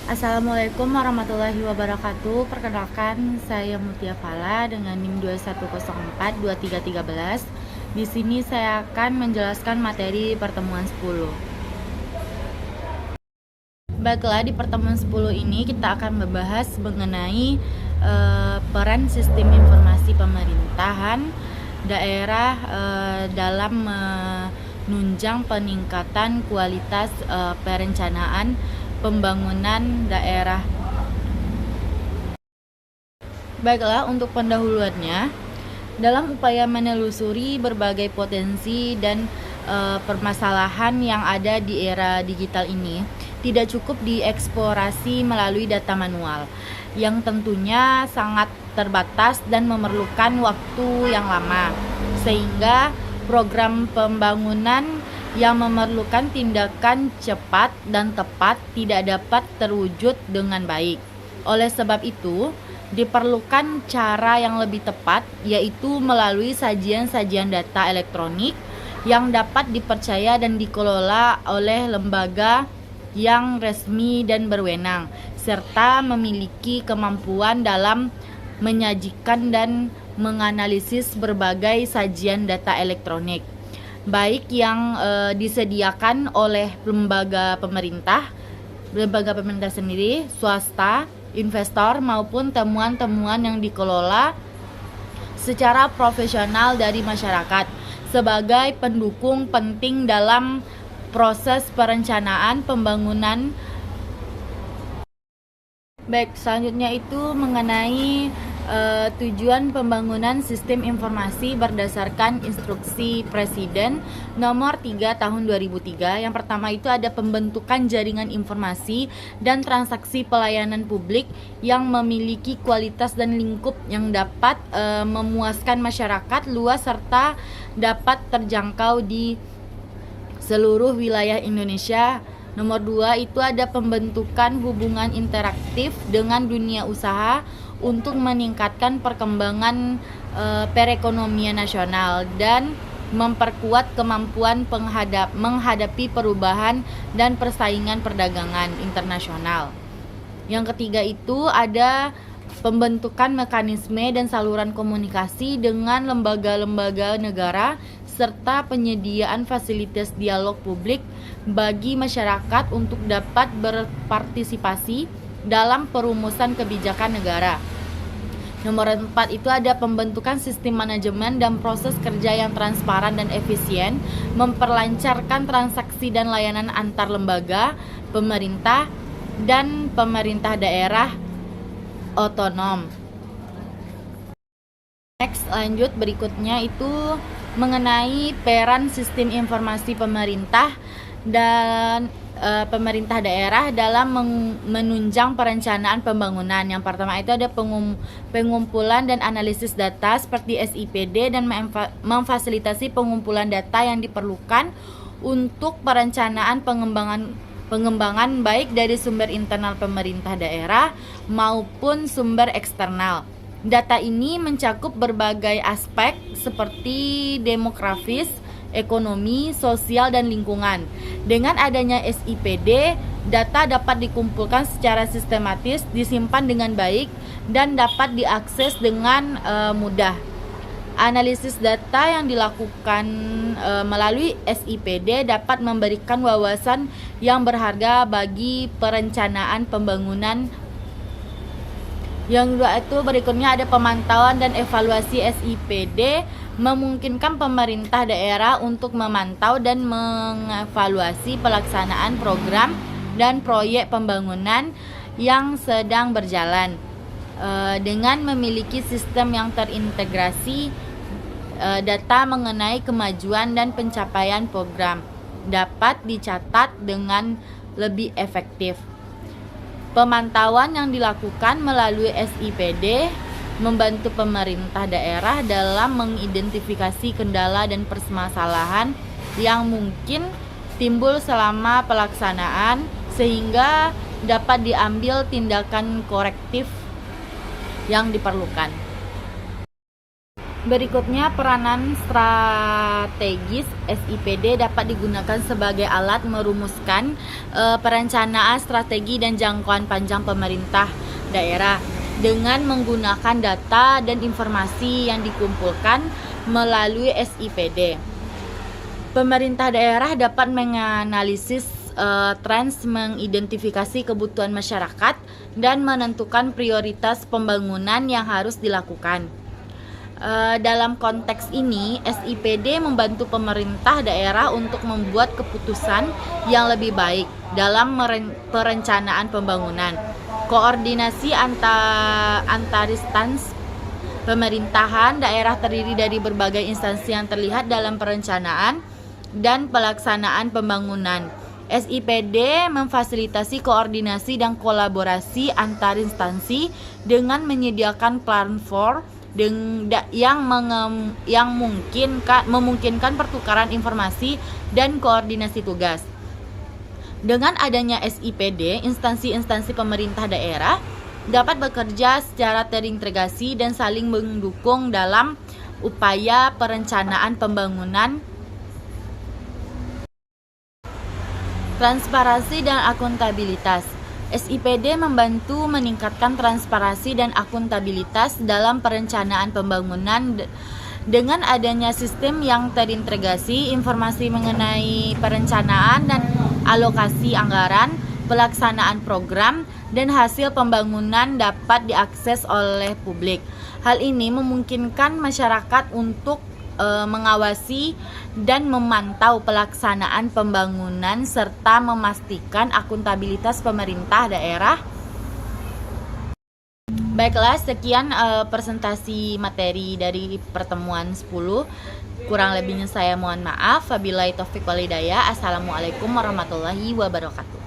Assalamualaikum warahmatullahi wabarakatuh. Perkenalkan, saya Mutia Fala dengan NIM 21042313. Di sini saya akan menjelaskan materi pertemuan 10. Baiklah, di pertemuan 10 ini kita akan membahas mengenai peran sistem informasi pemerintahan daerah dalam menunjang peningkatan kualitas perencanaan pembangunan daerah. Baiklah, untuk pendahuluannya, dalam upaya menelusuri berbagai potensi dan permasalahan yang ada di era digital ini, tidak cukup dieksplorasi melalui data manual, yang tentunya sangat terbatas dan memerlukan waktu yang lama, sehingga program pembangunan yang memerlukan tindakan cepat dan tepat tidak dapat terwujud dengan baik. Oleh sebab itu, diperlukan cara yang lebih tepat, yaitu melalui sajian-sajian data elektronik yang dapat dipercaya dan dikelola oleh lembaga yang resmi dan berwenang, serta memiliki kemampuan dalam menyajikan dan menganalisis berbagai sajian data elektronik, baik yang disediakan oleh lembaga pemerintah sendiri, swasta, investor, maupun temuan-temuan yang dikelola secara profesional dari masyarakat sebagai pendukung penting dalam proses perencanaan pembangunan. Baik, selanjutnya itu mengenai tujuan pembangunan sistem informasi berdasarkan instruksi Presiden nomor 3 tahun 2003. Yang pertama itu ada pembentukan jaringan informasi dan transaksi pelayanan publik yang memiliki kualitas dan lingkup yang dapat memuaskan masyarakat luas serta dapat terjangkau di seluruh wilayah Indonesia. Nomor 2 itu ada pembentukan hubungan interaktif dengan dunia usaha untuk meningkatkan perkembangan perekonomian nasional dan memperkuat kemampuan menghadapi perubahan dan persaingan perdagangan internasional. Yang ketiga itu ada pembentukan mekanisme dan saluran komunikasi dengan lembaga-lembaga negara serta penyediaan fasilitas dialog publik bagi masyarakat untuk dapat berpartisipasi dalam perumusan kebijakan negara. Nomor 4 itu ada pembentukan sistem manajemen dan proses kerja yang transparan dan efisien, memperlancarkan transaksi dan layanan antar lembaga, pemerintah, dan pemerintah daerah otonom. Next, lanjut berikutnya itu mengenai peran sistem informasi pemerintah dan pemerintah daerah dalam menunjang perencanaan pembangunan. Yang pertama itu ada pengumpulan dan analisis data seperti SIPD dan memfasilitasi pengumpulan data yang diperlukan untuk perencanaan pengembangan baik dari sumber internal pemerintah daerah maupun sumber eksternal. Data ini mencakup berbagai aspek seperti demografis, ekonomi, sosial, dan lingkungan. Dengan adanya SIPD, data dapat dikumpulkan secara sistematis, disimpan dengan baik, dan dapat diakses dengan mudah. Analisis data yang dilakukan melalui SIPD dapat memberikan wawasan yang berharga bagi perencanaan pembangunan. Yang kedua itu berikutnya ada pemantauan dan evaluasi SIPD, memungkinkan pemerintah daerah untuk memantau dan mengevaluasi pelaksanaan program dan proyek pembangunan yang sedang berjalan. Dengan memiliki sistem yang terintegrasi, data mengenai kemajuan dan pencapaian program dapat dicatat dengan lebih efektif. Pemantauan yang dilakukan melalui SIPD membantu pemerintah daerah dalam mengidentifikasi kendala dan permasalahan yang mungkin timbul selama pelaksanaan, sehingga dapat diambil tindakan korektif yang diperlukan. Berikutnya, peranan strategis SIPD dapat digunakan sebagai alat merumuskan perencanaan strategi dan jangkauan panjang pemerintah daerah dengan menggunakan data dan informasi yang dikumpulkan melalui SIPD. Pemerintah daerah dapat menganalisis trends, mengidentifikasi kebutuhan masyarakat, dan menentukan prioritas pembangunan yang harus dilakukan. Dalam konteks ini, SIPD membantu pemerintah daerah untuk membuat keputusan yang lebih baik dalam perencanaan pembangunan. Koordinasi antar instansi pemerintahan daerah terdiri dari berbagai instansi yang terlihat dalam perencanaan dan pelaksanaan pembangunan. SIPD memfasilitasi koordinasi dan kolaborasi antar instansi dengan menyediakan platform yang memungkinkan pertukaran informasi dan koordinasi tugas. Dengan adanya SIPD, instansi-instansi pemerintah daerah dapat bekerja secara terintegrasi dan saling mendukung dalam upaya perencanaan pembangunan. Transparansi dan akuntabilitas. SIPD membantu meningkatkan transparansi dan akuntabilitas dalam perencanaan pembangunan. Dengan adanya sistem yang terintegrasi, informasi mengenai perencanaan dan alokasi anggaran, pelaksanaan program, dan hasil pembangunan dapat diakses oleh publik. Hal ini memungkinkan masyarakat untuk mengawasi dan memantau pelaksanaan pembangunan serta memastikan akuntabilitas pemerintah daerah. Baiklah, sekian presentasi materi dari pertemuan 10. Kurang lebihnya saya mohon maaf. Wabillahi taufiq wal hidayah. Assalamualaikum warahmatullahi wabarakatuh.